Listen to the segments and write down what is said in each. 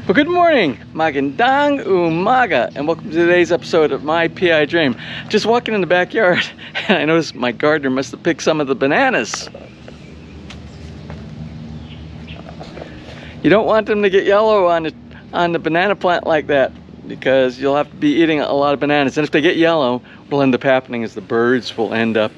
Well, good morning, magandang umaga, and welcome to today's episode of My PI Dream. Just walking in the backyard, and I noticed my gardener must have picked some of the bananas. You don't want them to get yellow on the banana plant like that, because you'll have to be eating a lot of bananas. And if they get yellow, what'll end up happening is the birds will end up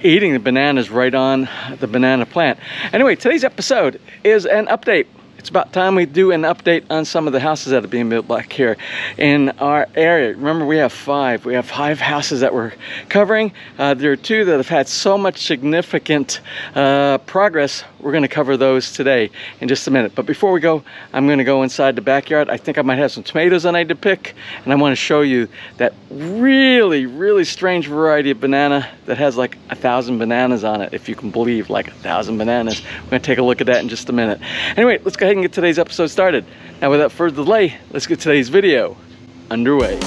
eating the bananas right on the banana plant. Anyway, today's episode is an update. It's about time we do an update on some of the houses that are being built back here in our area. Remember, we have five houses that we're covering. There are two that have had so much significant progress. We're going to cover those today in just a minute. But before we go, I'm going to go inside the backyard. I think I might have some tomatoes I need to pick, and I want to show you that really strange variety of banana that has like 1,000 bananas on it, if you can believe, like 1,000 bananas. We're going to take a look at that in just a minute. Anyway, let's go ahead and get today's episode started. Now, without further delay, let's get today's video underway.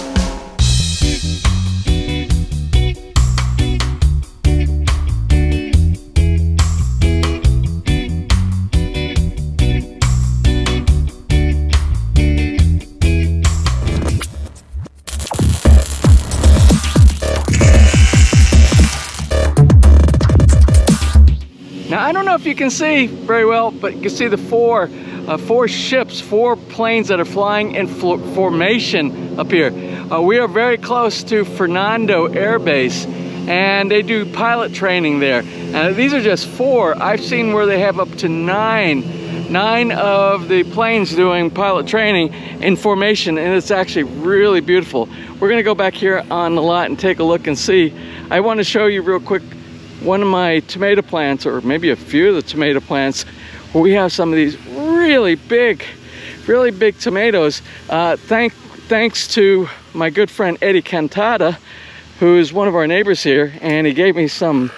Now, I don't know if you can see very well, but you can see the four ships, four planes that are flying in formation up here. We are very close to Fernando Air Base, and they do pilot training there. These are just four. I've seen where they have up to nine of the planes doing pilot training in formation, and it's actually really beautiful. We're gonna go back here on the lot and take a look and see. I want to show you real quick one of my tomato plants, or maybe a few of the tomato plants, where we have some of these really big tomatoes. Thanks to my good friend Eddie Cantada, who is one of our neighbors here, and he gave me some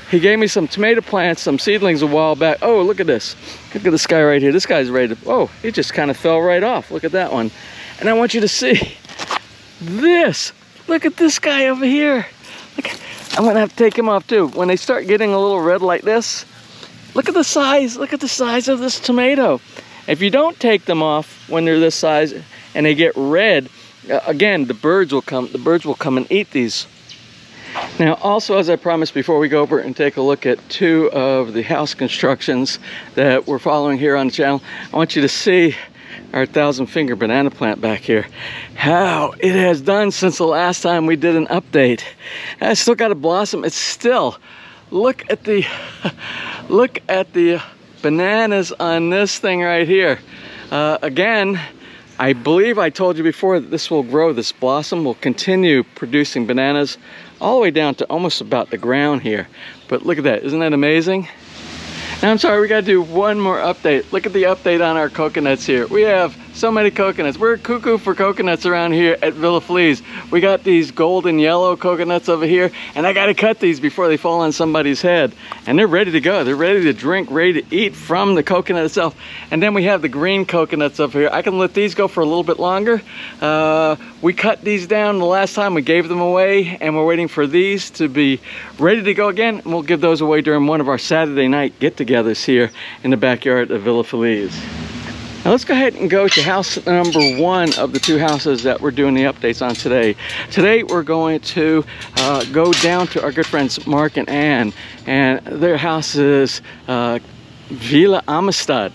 tomato plants, some seedlings a while back. Oh, look at this. Look at this guy right here. This guy's ready to, oh, he just kind of fell right off. Look at that one. And I want you to see this. Look at this guy over here. Look, I'm gonna have to take him off too. When they start getting a little red like this, look at the size of this tomato. If you don't take them off when they're this size and they get red, again, the birds will come and eat these. Now, also, as I promised, before we go over and take a look at two of the house constructions that we're following here on the channel, I want you to see our 1,000-finger banana plant back here. How it has done since the last time we did an update. I still got a blossom. It's still, look at the bananas on this thing right here. Again, I believe I told you before that this will grow. This blossom will continue producing bananas all the way down to almost about the ground here. But look at that. Isn't that amazing? Now, I'm sorry, we got to do one more update. Look at the update on our coconuts here. We have so many coconuts. We're cuckoo for coconuts around here at Villa Feliz. We got these golden yellow coconuts over here, and I got to cut these before they fall on somebody's head. And they're ready to go. They're ready to drink, ready to eat from the coconut itself. And then we have the green coconuts over here. I can let these go for a little bit longer. We cut these down the last time. We gave them away, and we're waiting for these to be ready to go again. And we'll give those away during one of our Saturday night get-togethers here in the backyard of Villa Feliz. Now let's go ahead and go to house number one of the two houses that we're doing the updates on today. Today we're going to go down to our good friends Mark and Ann, and their house is Villa Amistad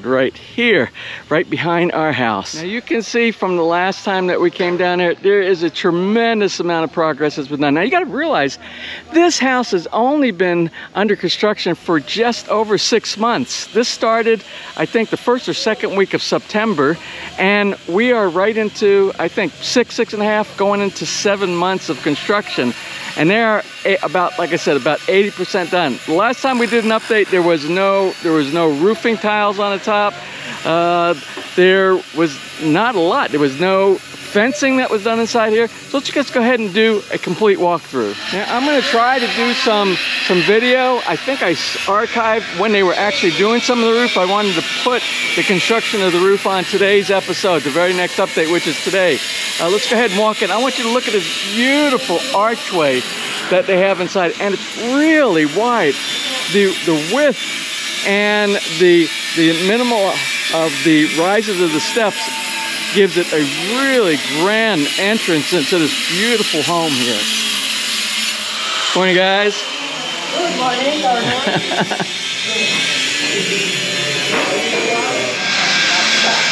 right here, right behind our house. Now you can see from the last time that we came down here, there is a tremendous amount of progress that's been done. Now you got to realize this house has only been under construction for just over 6 months. This started, I think, the first or second week of September, and we are right into, I think, six and a half, going into 7 months of construction. And they're about, like I said, about 80% done. The last time we did an update, there was no roofing tiles on the top. There was not a lot. There was no fencing that was done inside here. So let's just go ahead and do a complete walkthrough. Now, I'm going to try to do some video. I think I archived when they were actually doing some of the roof. I wanted to put the construction of the roof on today's episode, the very next update, which is today. Let's go ahead and walk in. I want you to look at this beautiful archway that they have inside, and it's really wide. The width and the minimal of the rises of the steps gives it a really grand entrance into this beautiful home here. Morning, guys. Good morning,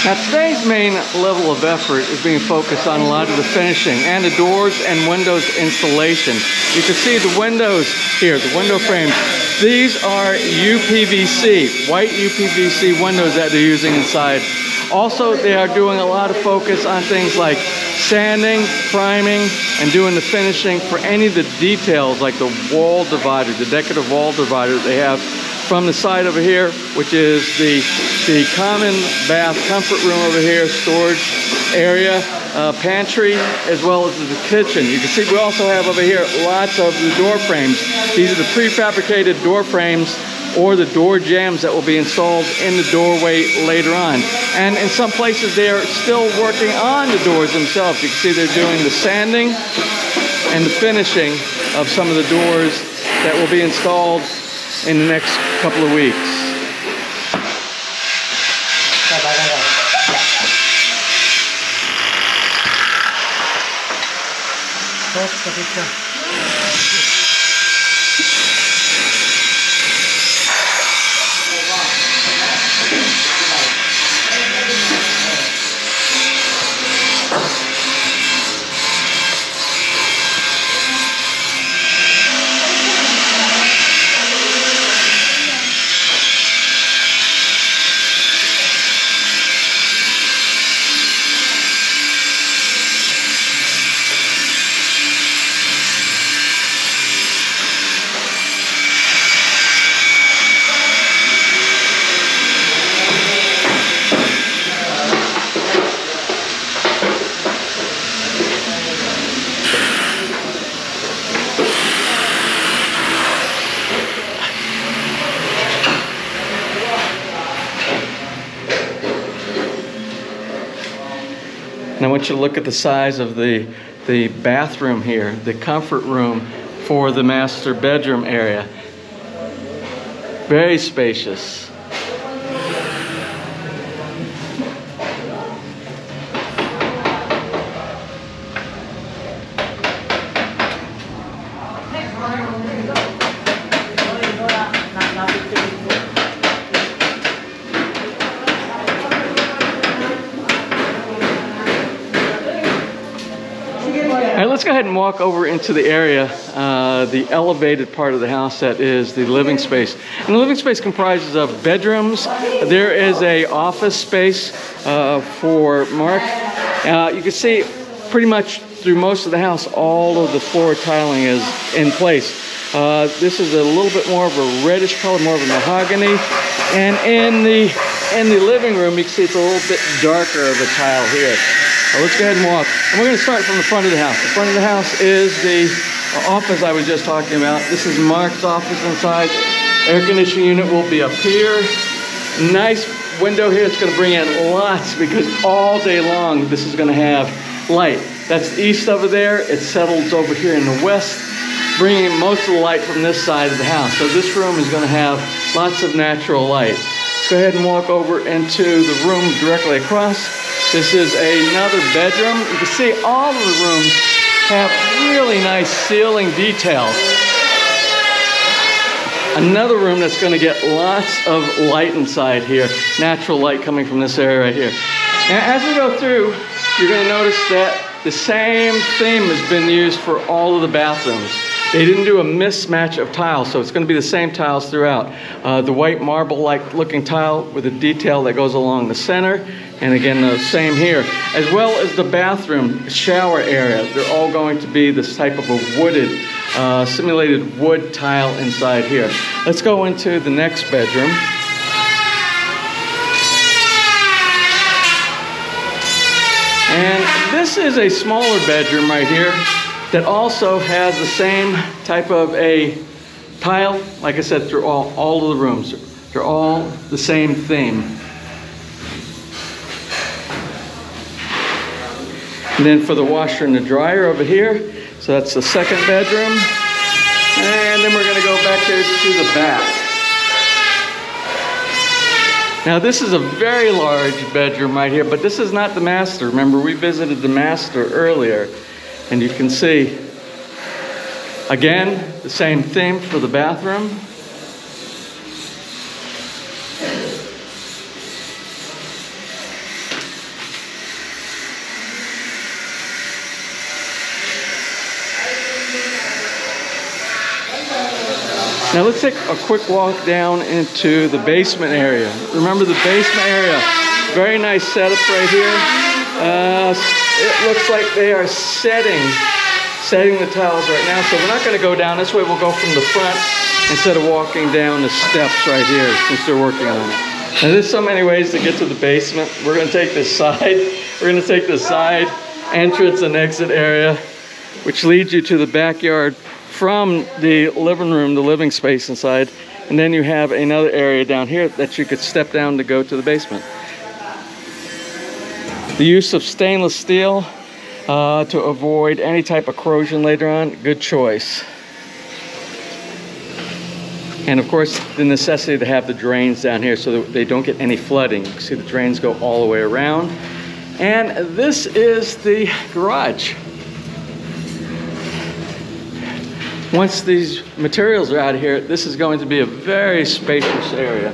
Now today's main level of effort is being focused on a lot of the finishing and the doors and windows installation. You can see the windows here, the window frames. These are UPVC, white UPVC windows that they're using inside. Also, they are doing a lot of focus on things like sanding, priming, and doing the finishing for any of the details like the wall divider, the decorative wall divider that they have from the side over here, which is the common bath comfort room over here, storage area, pantry, as well as the kitchen. You can see we also have over here lots of the door frames. These are the prefabricated door frames or the door jambs that will be installed in the doorway later on. And in some places they are still working on the doors themselves. You can see they're doing the sanding and the finishing of some of the doors that will be installed in the next couple of weeks. And I want you to look at the size of the bathroom here, the comfort room for the master bedroom area. Very spacious. Let's go ahead and walk over into the area, the elevated part of the house that is the living space. And the living space comprises of bedrooms. There is a office space for Mark. You can see pretty much through most of the house, all of the floor tiling is in place. This is a little bit more of a reddish color, more of a mahogany. And in the living room, you can see it's a little bit darker of a tile here. Let's go ahead and walk. And we're going to start from the front of the house. The front of the house is the office I was just talking about. This is Mark's office inside. Air conditioning unit will be up here. Nice window here. It's going to bring in lots because all day long this is going to have light. That's the east over there. It settles over here in the west, bringing most of the light from this side of the house. So this room is going to have lots of natural light. Let's go ahead and walk over into the room directly across. This is another bedroom. You can see all of the rooms have really nice ceiling details. Another room that's going to get lots of light inside here. Natural light coming from this area right here. Now, as we go through, you're going to notice that the same theme has been used for all of the bathrooms. They didn't do a mismatch of tiles, so it's going to be the same tiles throughout. The white marble-like looking tile with a detail that goes along the center. And again, the same here. As well as the bathroom shower area. They're all going to be this type of a wooded, simulated wood tile inside here. Let's go into the next bedroom. And this is a smaller bedroom right here that also has the same type of a tile, like I said, through all of the rooms. They're all the same theme. And then for the washer and the dryer over here, so that's the second bedroom. And then we're going to go back there to the back. Now this is a very large bedroom right here, but this is not the master. Remember, we visited the master earlier, and you can see, again, the same theme for the bathroom. Now let's take a quick walk down into the basement area. Remember the basement area, very nice setup right here. It looks like they are setting the tiles right now. So we're not gonna go down this way, we'll go from the front instead of walking down the steps right here since they're working on it. Now there's so many ways to get to the basement. We're gonna take this side. We're gonna take the side entrance and exit area, which leads you to the backyard from the living room, the living space inside, and then you have another area down here that you could step down to go to the basement. The use of stainless steel to avoid any type of corrosion later on, good choice. And of course, the necessity to have the drains down here so that they don't get any flooding. You can see the drains go all the way around. And this is the garage. Once these materials are out of here, this is going to be a very spacious area.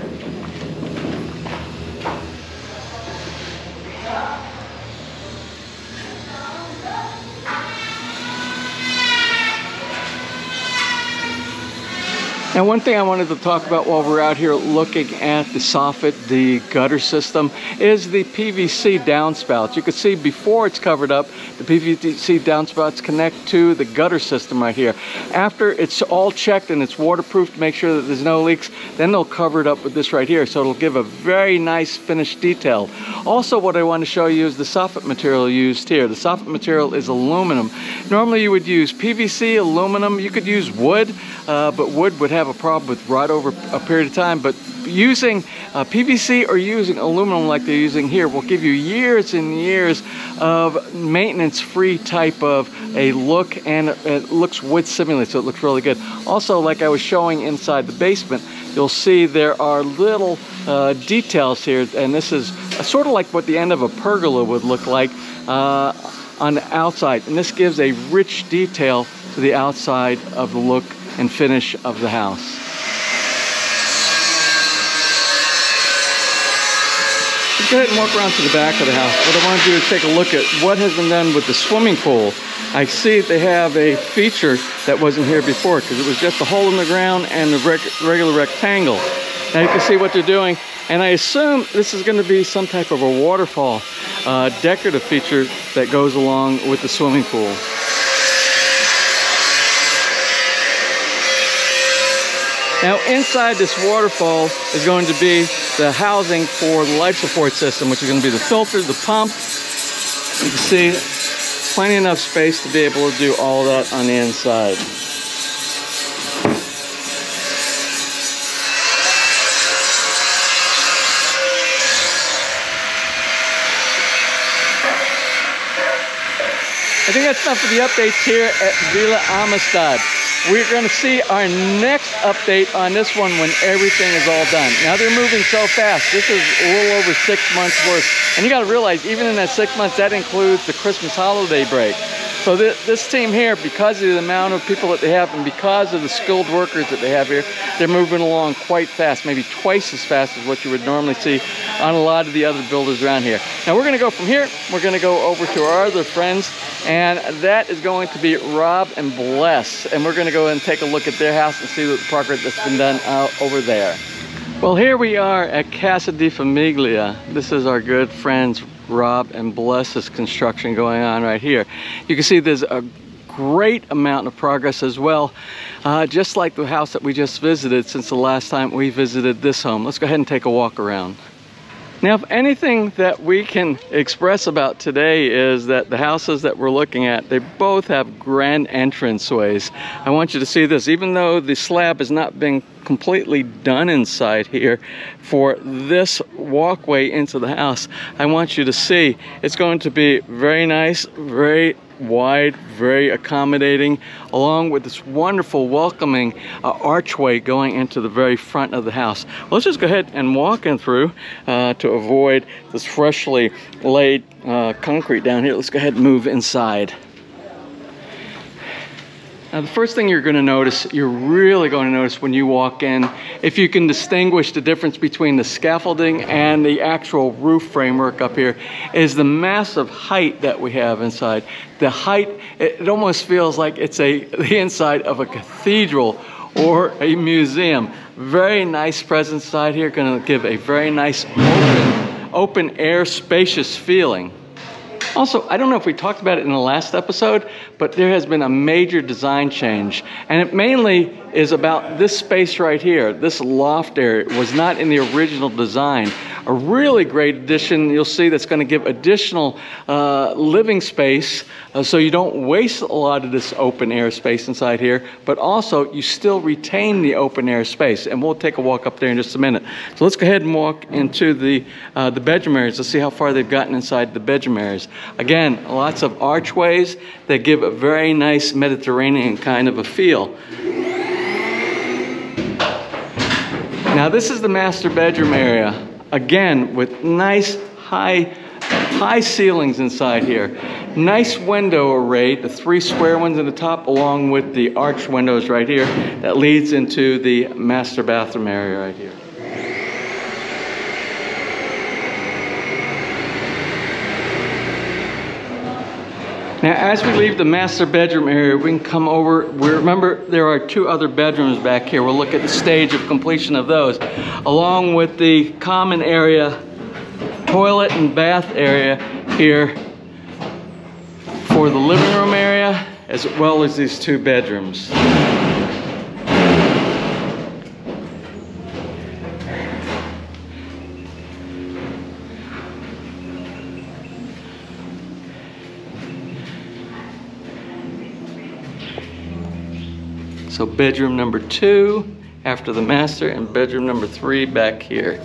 Now, one thing I wanted to talk about while we're out here looking at the soffit, the gutter system, is the PVC downspouts. You can see before it's covered up, the PVC downspouts connect to the gutter system right here. After it's all checked and it's waterproof to make sure that there's no leaks, then they'll cover it up with this right here. So it'll give a very nice finished detail. Also, what I want to show you is the soffit material used here. The soffit material is aluminum. Normally you would use PVC, aluminum, you could use wood, but wood would have a problem with rot over a period of time, but using PVC or using aluminum like they're using here will give you years and years of maintenance-free type of a look, and it looks wood simulated, so it looks really good. Also, like I was showing inside the basement, you'll see there are little details here, and this is sort of like what the end of a pergola would look like on the outside, and this gives a rich detail to the outside of the look and finish of the house. Let's go ahead and walk around to the back of the house. What I want to do is take a look at what has been done with the swimming pool. I see they have a feature that wasn't here before because it was just a hole in the ground and a regular rectangle. Now you can see what they're doing, and I assume this is going to be some type of a waterfall decorative feature that goes along with the swimming pool. Now inside this waterfall is going to be the housing for the life support system, which is going to be the filter, the pump. You can see plenty enough space to be able to do all that on the inside. I think that's enough for the updates here at Villa Amistad. We're going to see our next update on this one when everything is all done. Now they're moving so fast. This is a little over 6 months worth. And you got to realize, even in that 6 months, that includes the Christmas holiday break. So this team here, because of the amount of people that they have and because of the skilled workers that they have here, they're moving along quite fast, maybe twice as fast as what you would normally see on a lot of the other builders around here. Now we're going to go from here, we're going to go over to our other friends, and that is going to be Rob and Bless. And we're going to go and take a look at their house and see what the progress that's been done out over there. Well, here we are at Casa di Famiglia. This is our good friends Rob and Bless's construction going on right here. You can see there's a great amount of progress as well, just like the house that we just visited since the last time we visited this home. Let's go ahead and take a walk around. Now, if anything that we can express about today is that the houses that we're looking at, they both have grand entranceways. I want you to see this. Even though the slab has not been completely done inside here for this walkway into the house. I want you to see it's going to be very nice, very wide, very accommodating, along with this wonderful welcoming archway going into the very front of the house. Well, let's just go ahead and walk in through to avoid this freshly laid concrete down here. Let's go ahead and move inside. Now, the first thing you're going to notice, you're really going to notice when you walk in, if you can distinguish the difference between the scaffolding and the actual roof framework up here, is the massive height that we have inside. The height, it almost feels like it's the inside of a cathedral or a museum. Very nice presence inside here, going to give a very nice open air, spacious feeling. Also, I don't know if we talked about it in the last episode, but there has been a major design change. And it mainly is about this space right here. This loft area was not in the original design. A really great addition you'll see that's going to give additional living space so you don't waste a lot of this open air space inside here, but also you still retain the open air space. And we'll take a walk up there in just a minute. So let's go ahead and walk into the bedroom areas. Let's see how far they've gotten inside the bedroom areas. Again, lots of archways that give a very nice Mediterranean kind of a feel. Now this is the master bedroom area. Again, with nice high ceilings inside here. Nice window array, the 3 square ones in the top, along with the arched windows right here that leads into the master bathroom area right here. Now, as we leave the master bedroom area, we can come over. Remember, there are 2 other bedrooms back here. We'll look at the stage of completion of those, along with the common area, toilet and bath area here for the living room area, as well as these 2 bedrooms. So bedroom number 2 after the master, and bedroom number 3 back here.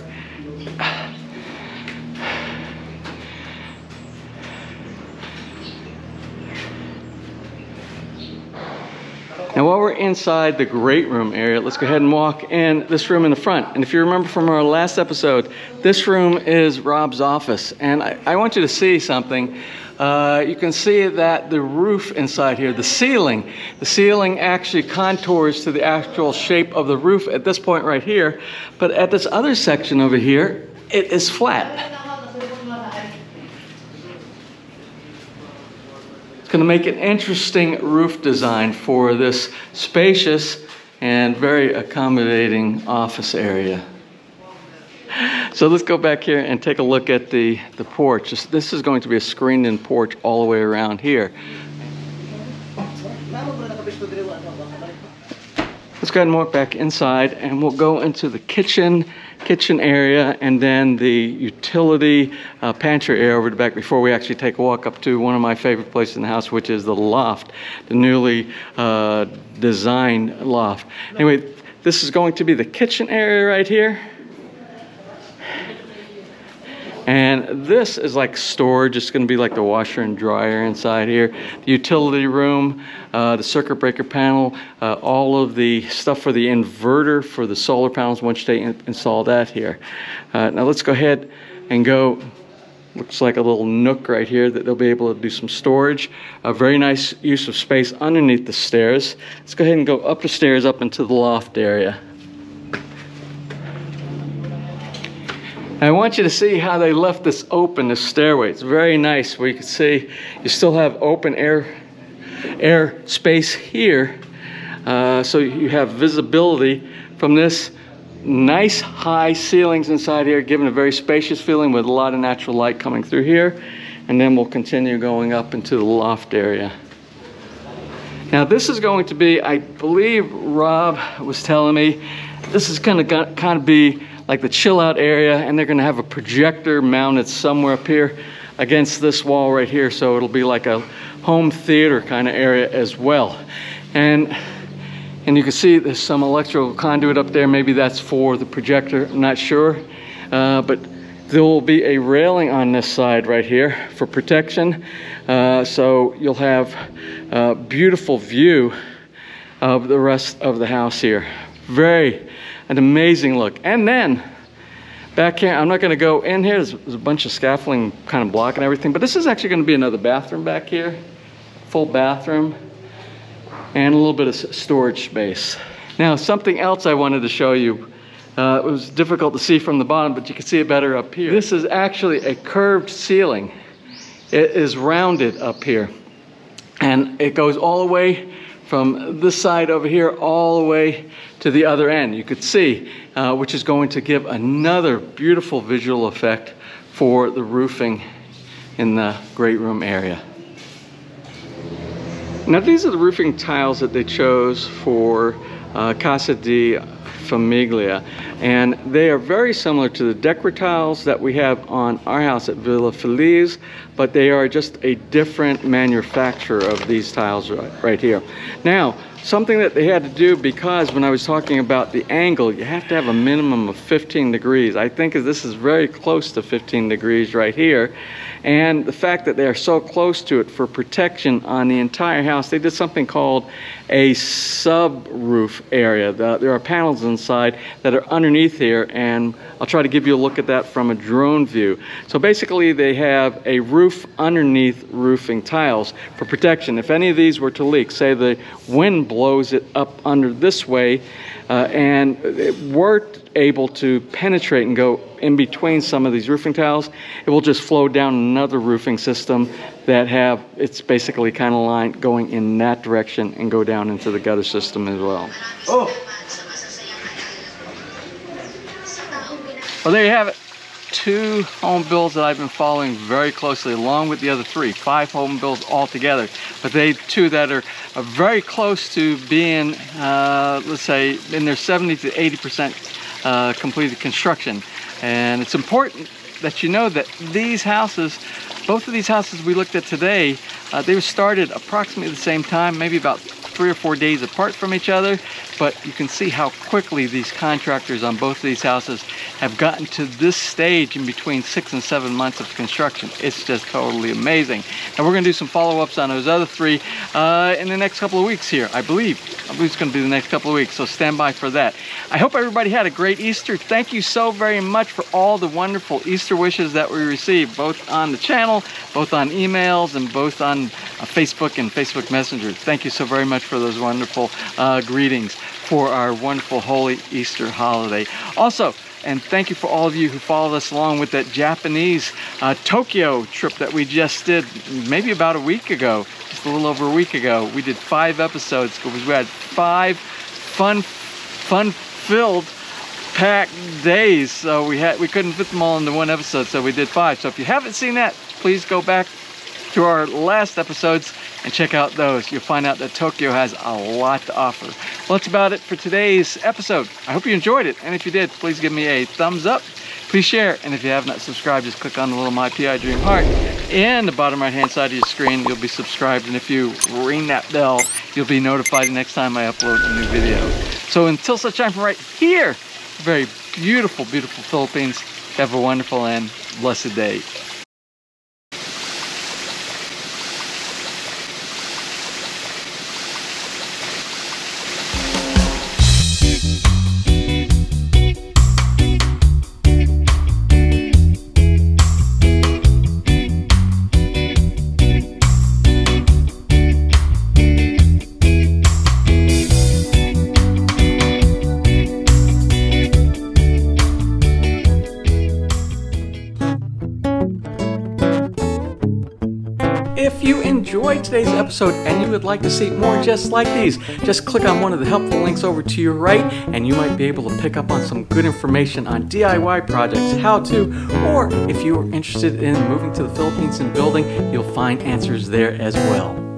Now while we're inside the great room area, let's go ahead and walk in this room in the front. And if you remember from our last episode, this room is Rob's office. And I want you to see something. You can see that the roof inside here, the ceiling actually contours to the actual shape of the roof at this point right here. But at this other section over here, it is flat. It's going to make an interesting roof design for this spacious and very accommodating office area. So let's go back here and take a look at the porch. This is going to be a screened-in porch all the way around here. Let's go ahead and walk back inside, and we'll go into the kitchen area, and then the utility pantry area over the back before we actually take a walk up to one of my favorite places in the house, which is the loft, the newly designed loft. Anyway, this is going to be the kitchen area right here. And this is like storage. It's going to be like the washer and dryer inside here. The utility room, the circuit breaker panel, all of the stuff for the inverter for the solar panels once they install that here. Now let's go ahead and go. Looks like a little nook right here that they'll be able to do some storage. A very nice use of space underneath the stairs. Let's go ahead and go up the stairs up into the loft area. I want you to see how they left this open, this stairway. It's very nice where you can see you still have open air space here. So you have visibility from this nice high ceilings inside here, giving a very spacious feeling with a lot of natural light coming through here. And then we'll continue going up into the loft area. Now this is going to be, I believe Rob was telling me, this is going to kind of be like the chill out area, and they're going to have a projector mounted somewhere up here against this wall right here, so it'll be like a home theater kind of area as well. And And you can see there's some electrical conduit up there. Maybe that's for the projector, I'm not sure. But there will be a railing on this side right here for protection. So you'll have a beautiful view of the rest of the house here. An amazing look. And then back here, I'm not going to go in here. There's a bunch of scaffolding kind of blocking everything. But this is actually going to be another bathroom back here. Full bathroom. And a little bit of storage space. Now, something else I wanted to show you. It was difficult to see from the bottom, but you can see it better up here. This is actually a curved ceiling. It is rounded up here. And it goes all the way from this side over here all the way to the other end. You could see, which is going to give another beautiful visual effect for the roofing in the great room area. Now these are the roofing tiles that they chose for Casa di Famiglia, and they are very similar to the decor tiles that we have on our house at Villa Feliz, but they are just a different manufacturer of these tiles right here. Now, something that they had to do, because when I was talking about the angle, you have to have a minimum of 15 degrees. I think this is very close to 15 degrees right here. And the fact that they are so close to it for protection on the entire house, they did something called a sub-roof area. There are panels inside that are underneath here, and I'll try to give you a look at that from a drone view. So basically they have a roof underneath roofing tiles for protection. If any of these were to leak, say the wind blows it up under this way, and it weren't able to penetrate and go in between some of these roofing tiles, it will just flow down another roofing system that it's basically kind of line going in that direction and go down into the gutter system as well. Oh! Well, there you have it. 2 home builds that I've been following very closely, along with the other 3. 5 home builds altogether, but they 2 that are very close to being, let's say, in their 70 to 80% completed construction. And it's important that you know that these houses, both of these houses we looked at today, they were started approximately the same time, maybe about 3 or 4 days apart from each other, but you can see how quickly these contractors on both of these houses have gotten to this stage in between 6 and 7 months of construction. It's just totally amazing. And we're going to do some follow-ups on those other 3 in the next couple of weeks here, I believe it's going to be the next couple of weeks, so stand by for that. I hope everybody had a great Easter. Thank you so very much for all the wonderful Easter wishes that we received, both on the channel, both on emails, and both on Facebook and Facebook Messenger. Thank you so very much for those wonderful greetings for our wonderful Holy Easter holiday. Also, and thank you for all of you who followed us along with that Japanese Tokyo trip that we just did maybe about a week ago, just a little over a week ago. We did 5 episodes because we had 5 fun-filled, packed days. So we couldn't fit them all into one episode, so we did 5. So if you haven't seen that, please go back to our last episodes and check out those. You'll find out that Tokyo has a lot to offer. Well, that's about it for today's episode. I hope you enjoyed it, and if you did, please give me a thumbs up. Please share, and if you have not subscribed, just click on the little MyPI Dream heart in the bottom right hand side of your screen. You'll be subscribed, and if you ring that bell, you'll be notified the next time I upload a new video. So until such time from right here, very beautiful, beautiful Philippines, have a wonderful and blessed day. If you enjoyed today's episode and you would like to see more just like these, just click on one of the helpful links over to your right and you might be able to pick up on some good information on DIY projects, how to, or if you are interested in moving to the Philippines and building, you'll find answers there as well.